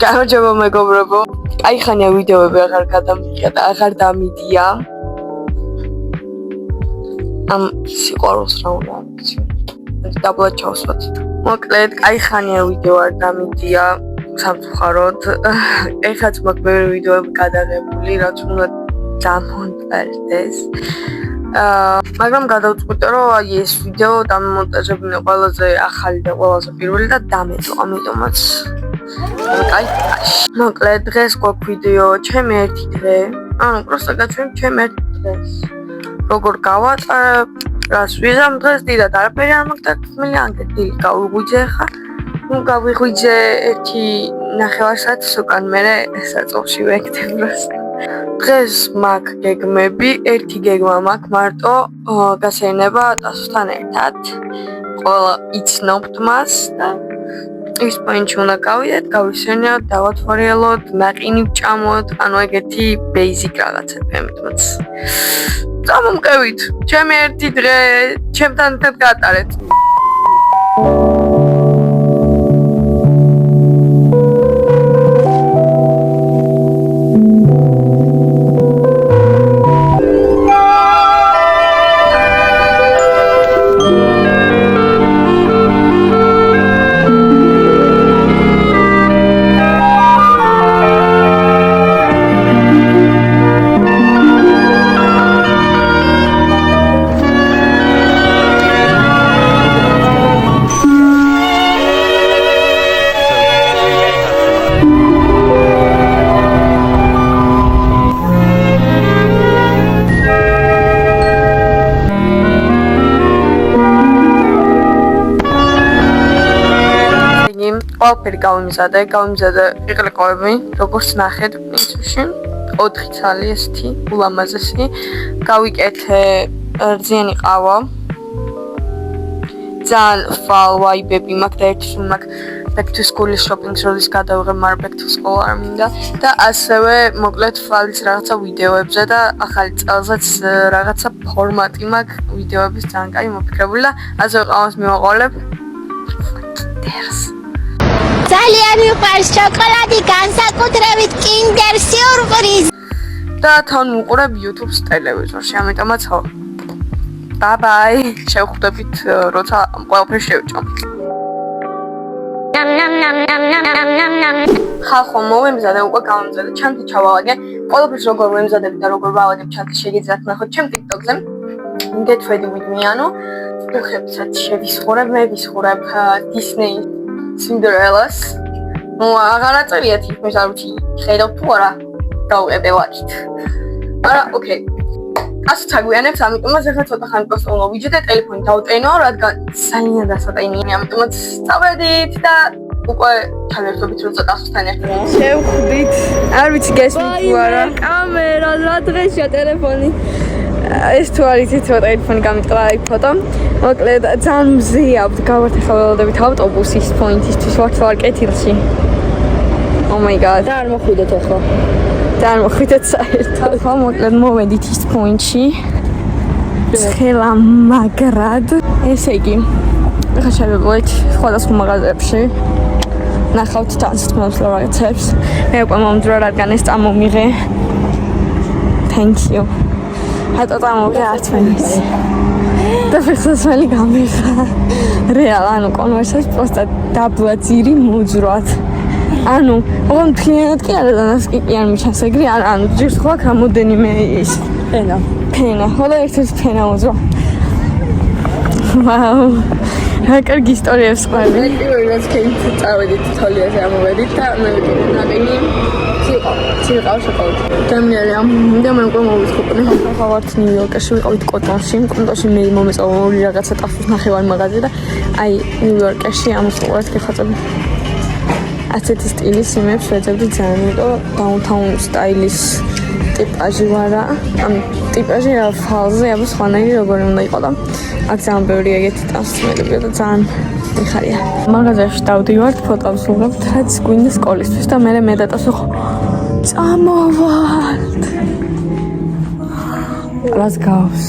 Გამარჯობა მეგობრებო. Აი ხანია ვიდეოები აღარ დამიდია. Ამ სიყვარულს რა უნდა ამიცი. დაბლა ჩავსვათ. მოკლედ, აი ხანია ვიდეო არ დამიდია. სამწუხაროდ, ეხაც მაქვს ბევრი ვიდეოები გადაღებული, რაც უნდა დამონტაჟდეს. მაგრამ გადავწყვიტე რომ აი ეს ვიდეო დამონტაჟებული ყველაზე ახალი და ყველაზე პირველი და დამეწო, ამიტომაც აი მოკლედ დღეს გვაქვს ვიდეო ჩემი ერთი დღე, ანუ просто გაჩვენ ჩემი ერთი დღეს. როგორ გავატარებ, რას ვიზამ დღეს დიდად არაფერი არ მაქვს და თქმელი ანგეთილი გავიღვიძე ხა. ნუ გავიღვიძე ერთი ნახევარსაათის უკან მერე საწოლში ვეკეთებ просто. დღეს მაქვს გეგმები, ერთი გეგმა მაქვს მარტო გასეირნება ტასოსთან ერთად. ყველა იცნობთ მას და ის პოინტში უნდა გავიდეთ, გავისეირნოთ, დავათვალიერლოთ, ნაყინი ვჭამოთ, ანუ ეგეთი basic რაღაცები, ამიტომაც წამომყევით, ჩემი ერთი დღე, ჩემთან ერთად გაატარეთ. ყველაფერი გავიმზადე იყრიყვები, როგორც ნახეთ პრინციპში 4 ცალი ესეთი ულამაზესი. გავიკეთე რძიანი ყავა. ძალიან ფალ ვაიბები მაქვს და ერთი სულ მაქვს back to school shopping როდის გადავიღებ, მაგრამ back to school არ მინდა და ასევე მოკლედ ფალის რაღაცა ვიდეოებზე და ახალი წელზეც რაღაცა ფორმატი მაქვს ვიდეოების ძალიან კაი მოფიქრებული და ასე ყავას მივაყოლებ. ძალიან მიყვარს შოკოლადი, განსაკუთრებით Kinder Surprise. და თან უყურებ YouTube-ს ტელევიზორში, ამიტომაც bye bye. შევხვდებით როცა ყველაფერი შევჭამ. ხალხო მოვემზადე, უკვე გავემზადე, ჩანთი ჩავალაგე. ყველაფერს როგორ ვემზადებ და როგორ ვალაგებ ჩანთი შეგიძლიათ ნახოთ ჩემ TikTok-ზე. Get ready with me, ანუ უხებსაც შევისხურებ, მე ვისხურებ Disney Cinderella's. ნუ აღარ აწერია თითქმის არ ვიცი ხედავ თუ არა გავუყებევარით. არა, ოკეი. ასე ჩაგვიანებს, ამიტომაც ახლა ცოტა ხანი პოსტოლო ვიჯდე, ტელეფონი დავტენო, რადგან ძალიან დასატენია, ამიტომაც წავედით და უკვე ჩავერთობით რომ ცოტა ასოსთან ერთად. შევხვდით. არ ვიცი გესმით თუ არა. კამერა, რა დღეშია ტელეფონი. ეს თუ არის ცოტა ტელეფონი გამიტყვა აი ფოტო. მოკლედ ძალიან მზიავთ, გავართ ავტობუსის პოინტისთვის ვარ კეთილში. Oh my god. და არ მოხვიდეთ ახლა. და არ მოხვიდეთ საერთოდ. ხო, მოკლედ მოვედით ის პოინტში. ხელა მაგრად. ესე იგი, ახლა შევიყვეთ სხვადასხვა მაღაზიებში. ნახავთ თანხმობს რაღაცებს. მე უკვე მომძვრა რადგან ეს წამომიღე. Thank you. Hata წამოვიღე არც მე ვიცი. და ფეხსაცმელი გამიღა. რეალ, ანუ კონვერსას პროსტა დაბლა ძირი მოძრათ. ანუ, ოღონდ მთლიანად კი არა და ნასკი კი არ მიჩანს ეგრე, ანუ ჯერს ხო აქ რამოდენიმე ის ფენა. ხოლო ერთ-ერთი ფენა მოძრა. ვაუ. რა კარგი ისტორიებს ყვები. პირველი რაც ქეითი წავედით თოლიაზე ამოვედით და მე ვიყიდე ნაყინი. ციყავ შეკავთ. დამნერია, და მე უკვე მოვიწყობდი. ახლა ვართ ნიუ-იორკში, ვიყავით კოტონში. კოტონში მე მომეწოული რაღაცა ტაფის ნახევარი მაღაზია და აი ნიუ-იორკში ამოსულიყავით გეხაწები. ასეთი სტილის იმებს ვეძებდი ძალიან, იმიტომ დაუნთაუნ სტაილის ტიპაჟი ვარა. ამ ტიპაჟი ფალზე აბა სხვანაირი როგორი უნდა იყო და აქ ძალიან ბევრი ეგეთი ტანსმელებია და ძალიან მიხარია. მაღაზიაში დავდივართ, ფოტოს ვუღებთ, რაც გვინდა სკოლისთვის და მე დატასო წამოვალთ. რას გავს?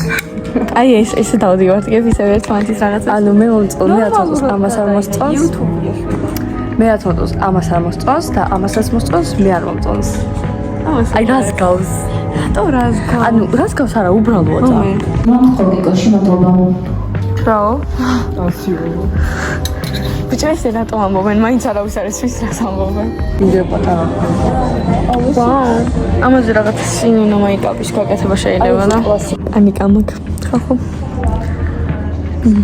აი ესე დავდივართ, გებ ისევ ერთმანეთის რაღაცა. ანუ მე მომწონდა 1000 ამას არ მოსწონს. მე რაც მომწონს, ამას არ მოსწონს და ამასაც მოსწონს, მე არ მომწონს. აი რას გავს? რატო რას გავს? ანუ რას გავს არა უბრალოა. ლოგიკაში მადლობა. რაო? ასიო. ბიჭო ესე რატომ ამბობენ? მაინც არავის არის ვის რას ამბობენ. იდე პატარა. ვაუ. ამაზე რაღაც სინონიმ მაიკაპის გაკეთება შეიძლება და ანიკა მაგ. ხო.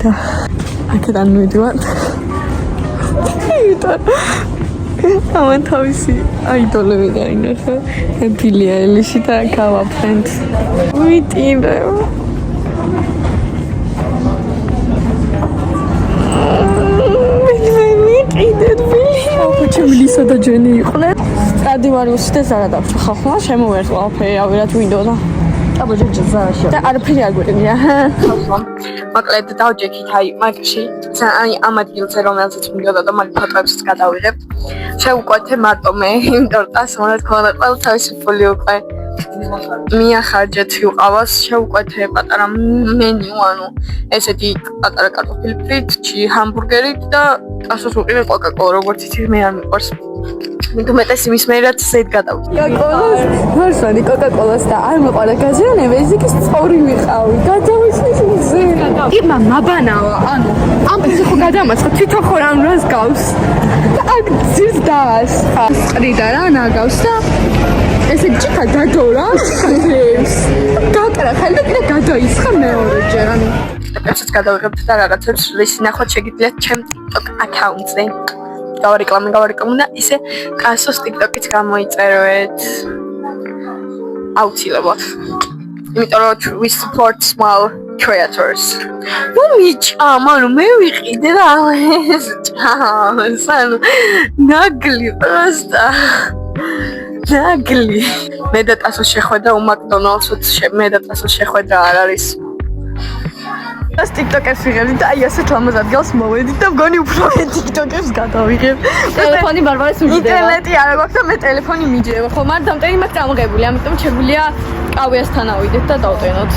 და აქედან მივიდივარ. ამან თავისი აიდოლები დაინახა. ბილია ელიში და გავა ფრენდს. ვიტირე. ჩემლისა და ჯენი იყვნენ. სტრადივარიუსი და ზარა დაბრუნდა ხალხმა შემოვერთ ყველაფერი ავირად ვინდოდა. აბა ჯეჯა ზარაში. და არაფერი არ გვიგია. ხალხმა. მოკლედ დავჯექით აი მაგში. აი ამ ადგილზე რომელზეც მინდოდა და მაგ ფოტოებსაც გადავიღებ. შევუკვეთე მარტო მე იმ ტორტას, მონად ქონდა ყველა თავისუფალი უკვე. მიახარჯეთ ვიყავას, შევუკვეთე პატარა მენიუ, ანუ ესეთი პატარა კარტოფილი ფრით, ჰამბურგერით და ასოს უყიდე კოკა-კოლა, როგორც იცი მე არ მიყვარს. მეტუმეტეს იმის მე რაც ზედ გადავდი. კოკა-კოლას, ვარსვანი კოკა-კოლას და არ მეყარა გაჟიანება, ეს იქ სწორი ვიყავი. გადავისმის მზე. იმა მაბანავა, ანუ ამ ფიზი ხო გადამაცხა თვითონ ხო რამ რას გავს. და აქ ძირს დას. ყრიდა რა ნაგავს და ესე ჭიქა გადორა, ჩიქაებს. გაკრა ხალ და კიდე გადაისხა მეორეჯერ, ანუ ეცეც გადავიღებთ და რაღაცებს რის ნახოთ შეგიძლიათ ჩემ TikTok account-ზე. გავარეკლამე და ისე კასოს TikTok-იც გამოიწერეთ. აუცილებლად. იმიტომ რომ we support small creators. ნუ მიჭამ, ანუ მე ვიყიდე და ეს ჭამს, ანუ ნაგლი პროსტა. ნაგლი. მე და ტასოს შეხვედრა უმაკდონალდსოც მე და ტასოს შეხვედრა არ არის. ეს TikTok-ებს ვიღებდი და აი ასეთ ლამაზ ადგილს მოვედით და მგონი უფრო TikTok-ებს გადავიღებ. ტელეფონი ბარბარეს უჯდება. ინტერნეტი არ აქვს და მე ტელეფონი მიჯდება. ხო, მაგრამ დამტენი მაქვს დამღებული, ამიტომ შეგვიძლია კავიასთან ავიდეთ და დავტენოთ.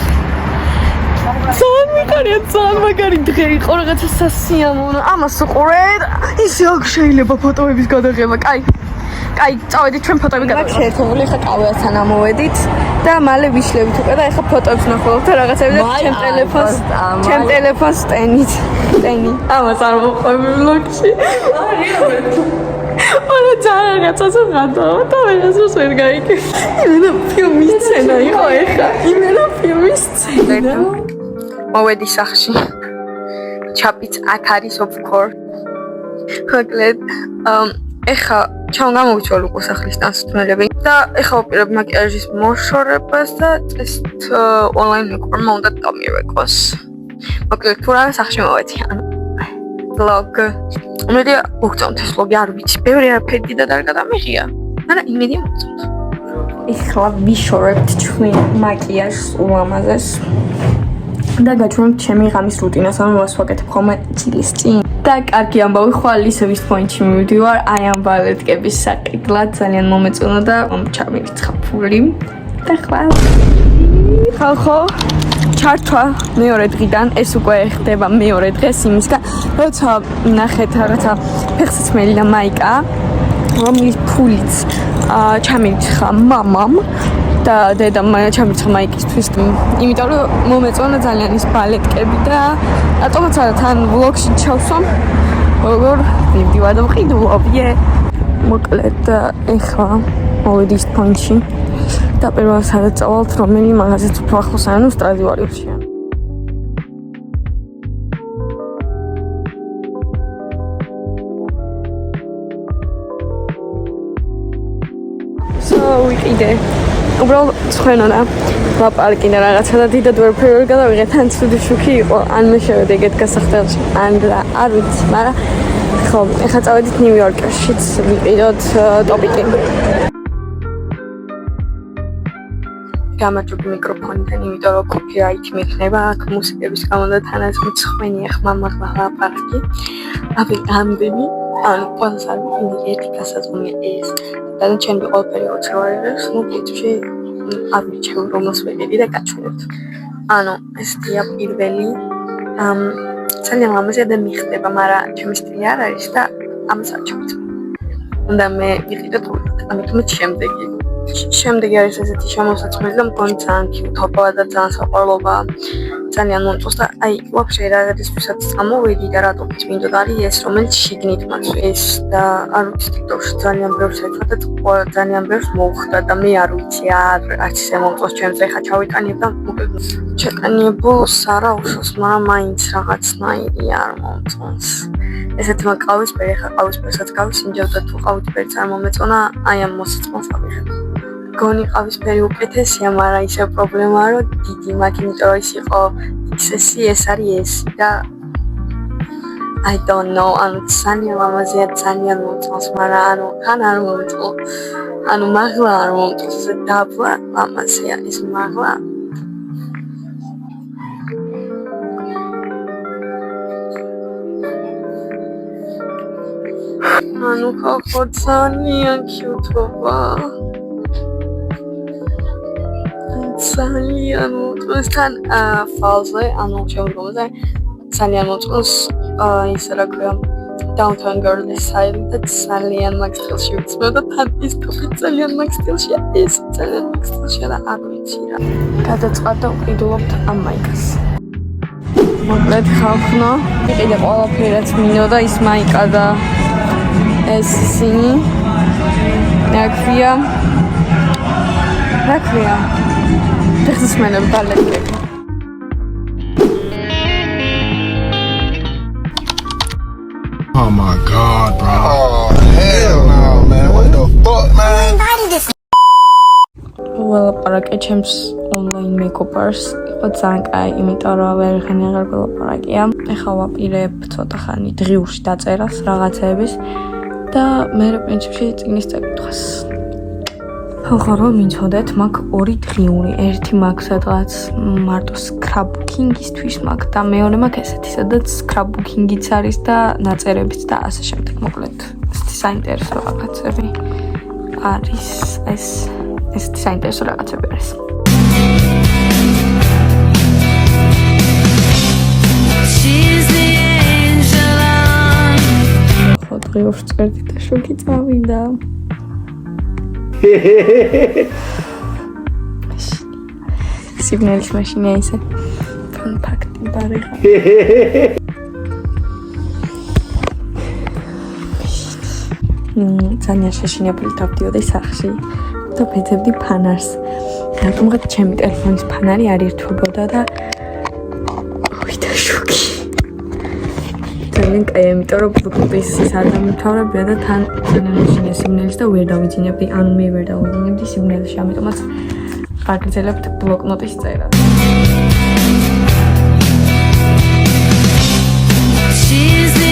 ძალიან მიყარია, ძალიან მაგარი დღე იყო, რაღაცა სასიამოვნო. ამას უყურეთ. ისე აქ შეიძლება ფოტოების გადაღება. კაი, წავედით ჩვენ ფოტოები გადავიღეთ. მაგ შეერთებული ხა კავიასთან ამოვედით და მალე ვიშლებით უკვე და ეხა ფოტოებს ნახულობთ და რაღაცები და ჩემ ტელეფონს ტენი. ამას არ მოყვები ბლოგში. არა ძალიან რაღაცას ვღადავ და ვეღაც ვერ გაიგე. იმენა ფილმის სცენა იყო ეხა. იმენა ფილმის სცენა. მოვედი სახში. ჩაპიც აქ არის of course. მოკლედ ეხა ჩამ გამოვიცვალ უკვე სახლის დასასრულებელი და ეხა ვაპირებ მაკიაჟის მოშორებას და წესით ონლაინ მეკურმა უნდა დამირეკოს. მოკლედ თუ რა სახში მოვედი ანუ vlog. იმედი მოგწონთ ეს vlog არ ვიცი, ბევრი არაფერი დიდად არ გადამიღია. მაგრამ იმედი მოგწონთ. ეხლა ვიშორებთ ჩვენ მაკიაჟს ულამაზეს. და გაჩვენებთ ჩემი ღამის რუტინას, ანუ მას ვაკეთებ ხოლმე ჭილის წინ. და კარგი ამბავი ხვალ ისევის პოინტში მივიდივარ, აი ამ ბალეტკების საკითხად ძალიან მომეწონა და ჩამირიცხა ფული. და ხალხო ჩართვა მეორე დღიდან, ეს უკვე ხდება მეორე დღეს იმისგან, როცა ნახეთ რაღაცა ფეხსაცმელი და მაიკა, რომლის ფულიც ჩამირიცხა მამამ და დედამ ჩამირიცხა მაიკისთვის, იმიტომ რომ მომეწონა ძალიან ის ბალეტკები და რატომაც არა თან ვლოგში ჩავსვამ, როგორ მივდივარ და ვყიდულობ. მოკლედ ეხლა მოვედი ის პოინტში და პირველ სადაც წავალთ რომელი მაღაზიაც უფრო ახლოს ანუ სტრადივარიუსია. ვიყიდე უბრალოდ ცხენოდა ლაპარაკი და რაღაცა და დიდად ვერ გადავიღე თან ცუდი შუქი იყო ან მე შევედი ეგეთ გასახდელში ან არ ვიცი მაგრამ ხო ეხლა წავედით ნიუ-იორკშიც ვიყიდოთ ტოპიკი გამარჯობა მიკროფონიდან იმიტომ რომ კოპირაითი მექნება აქ მუსიკების გამო და თანაც მცხვენია ხმამაღლა ლაპარაკი აბი ამდენი ანუ ყველას არ მინდა ერთი გასაწმუნია ეს და ჩვენ ყველაფერი აუცილებლად ნუ კითხში არ მიჩვეულ რომელს ვედი და გაჩვენებთ. ანუ ესია პირველი ძალიან ლამაზია და მიხდება, მაგრამ ჩემი სტილი არ არის და ამას არ ჩავიცვალე. უნდა მე ვიყიდე ამიტომაც შემდეგი არის ესეთი შემოსაწყობი და მგონი ძალიან კიუტობა და ძალიან საყვარლობა ძალიან მომწონს და აი ვაფშე რადისთვისაც წამოვიდი და რატომაც მინდოდა არის ეს რომელიც შიგნით მაქვს და არ ვიცი TikTok-ში ძალიან ბევრს ეცვა და ძალიან ბევრს მოუხდა და მე არ ვიცი არც ისე მომწონს ჩემს ეხა ჩავიტანებ და ჩატანებულს არა უშავს მაგრამ მაინც რაღაცნაირი არ მომწონს ესეთი მაკავისფერი ეხა ყავისფერსაც გავისინჯავ და თუ ყავისფერიც არ მომეწონა აი ამ მოსაწყობს ავიღებ გონი ყავისფერი უკეთესია, მაგრამ ისე პრობლემაა, რომ დიდი მაქვს, იმიტომ რომ ის იყო XS-ი, ეს არის S-ი და I don't know, ანუ ძალიან ლამაზია, ძალიან მომწონს, მაგრამ ანუ თან არ მომწონს. ანუ მაღლა არ მომწონს, ესე დაბლა ლამაზია ის მაღლა. ანუ ხო ძალიან კიუტობა. ძალიან მომწონს თან ფალზე, ანუ შემდგომზე ძალიან მომწონს ის რა ქვია Downtown Girl style და ძალიან მაგ სტილში ვიცნობ და თან ის ტოპი ძალიან მაგ სტილშია, ეს ძალიან მაგ სტილშია და არ ვიცი რა. გადაწყდა ვყიდულობთ ამ მაიკას. მოკლედ ხალხო, იყიდე ყველაფერაც მინდოდა ის მაიკა და ეს ისინი. რა ქვია? Businessman ballet. Oh my god, bro. Oh hell no, man. What the fuck, man? Well, პარაკე ჩემს online makeup-ers იყო ძალიან კაი, იმიტომ რომ ვერხანი აღარ გველაპარაკია. ეხლა ვაპირებ ცოტა ხანი დღიურში დაწერას რაღაცეების და მე პრინციპში წიგნის წაკითხვას. ხო რომ მიცოდეთ, მაქვს ორი დღიური, ერთი მაქვს სადღაც მარტო scrapbooking-ისთვის მაქვს და მეორე მაქვს ესეთი, სადაც scrapbooking-იც არის და ნაწერებიც და ასე შემდეგ. მოკლედ, ესეთი საინტერესო რაღაცები არის ეს ესეთი საინტერესო რაღაცები არის. ხო დღიურში წერდი და შოქი წავიდა. სიგნალის მაშინია ისე ფაქტი ბარეხა ძალიან შეშინებული დავდიოდი სახლში და ვეძებდი ფანარს რატომღაც ჩემი ტელეფონის ფანარი არ ირთვებოდა და ვიდა შოქი ძალიან კაი, იმიტომ რომ ბლოკნოტის არ დამთავრებია და თან ძალიან შეშინია სიგნალის და ვერ დავიძინებდი, ანუ მე ვერ დავიძინებდი სიგნალში, ამიტომაც არ გძლებთ ბლოკნოტის წერა. She's